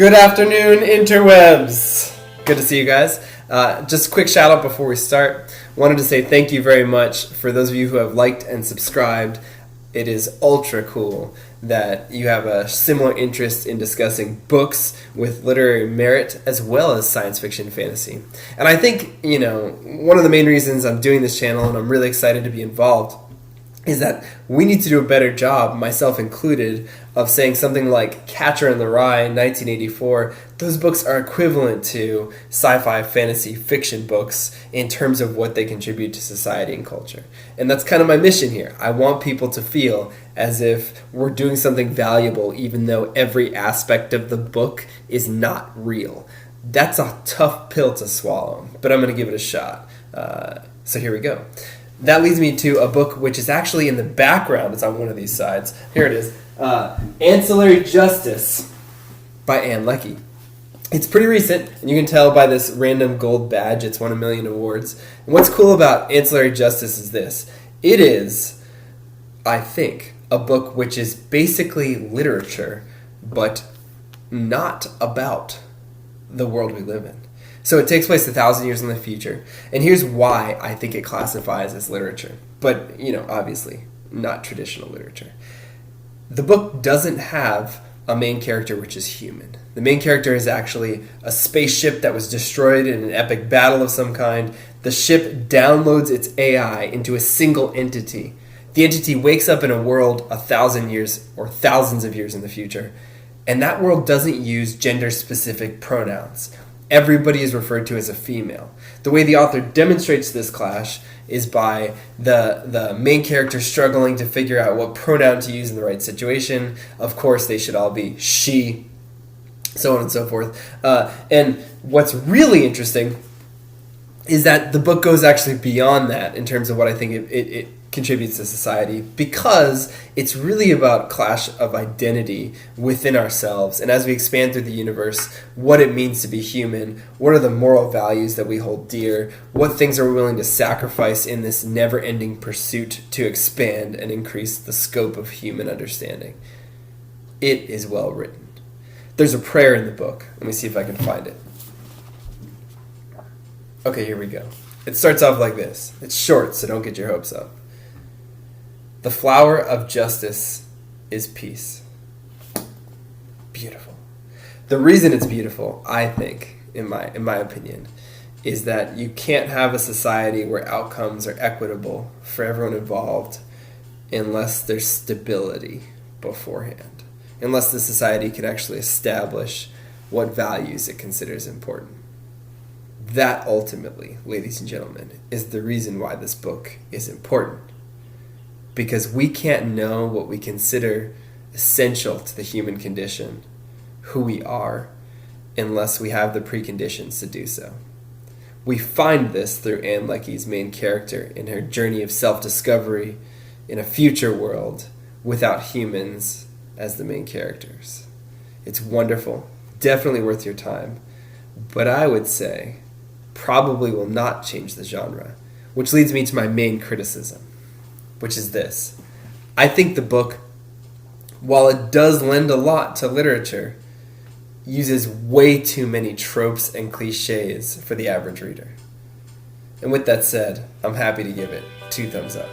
Good afternoon, interwebs. Good to see you guys. Just a quick shout out before we start. Wanted to say thank you very much for those of you who have liked and subscribed. It is ultra cool that you have a similar interest in discussing books with literary merit as well as science fiction and fantasy. And I think, one of the main reasons I'm doing this channel and I'm really excited to be involved is that we need to do a better job, myself included, of saying something like Catcher in the Rye, 1984. Those books are equivalent to sci-fi fantasy fiction books in terms of what they contribute to society and culture. And that's kind of my mission here. I want people to feel as if we're doing something valuable even though every aspect of the book is not real. That's a tough pill to swallow, but I'm going to give it a shot. So here we go. That leads me to a book which is actually in the background. It's on one of these sides. Here it is. Ancillary Justice by Ann Leckie. It's pretty recent, and you can tell by this random gold badge. It's won 1 million awards. And what's cool about Ancillary Justice is this. It is, I think, a book which is basically literature, but not about the world we live in. So it takes place 1,000 years in the future. And here's why I think it classifies as literature. But, obviously, not traditional literature. The book doesn't have a main character which is human. The main character is actually a spaceship that was destroyed in an epic battle of some kind. The ship downloads its AI into a single entity. The entity wakes up in a world 1,000 years or thousands of years in the future. And that world doesn't use gender-specific pronouns. Everybody is referred to as a female. The way the author demonstrates this clash is by the main character struggling to figure out what pronoun to use in the right situation. Of course, they should all be she, so on and so forth. And what's really interesting is that the book goes actually beyond that in terms of what I think it contributes to society, because it's really about clash of identity within ourselves, and as we expand through the universe, what it means to be human, what are the moral values that we hold dear, what things are we willing to sacrifice in this never-ending pursuit to expand and increase the scope of human understanding. It is well written. There's a prayer in the book. Let me see if I can find it. Okay, here we go. It starts off like this. It's short, so don't get your hopes up. The flower of justice is peace. Beautiful. The reason it's beautiful, I think, in my opinion, is that you can't have a society where outcomes are equitable for everyone involved unless there's stability beforehand, unless the society can actually establish what values it considers important. That ultimately, ladies and gentlemen, is the reason why this book is important. Because we can't know what we consider essential to the human condition, who we are, unless we have the preconditions to do so. We find this through Ann Leckie's main character in her journey of self-discovery in a future world without humans as the main characters. It's wonderful, definitely worth your time, but I would say probably will not change the genre, which leads me to my main criticism, which is this. I think the book, while it does lend a lot to literature, uses way too many tropes and cliches for the average reader. And with that said, I'm happy to give it 2 thumbs up.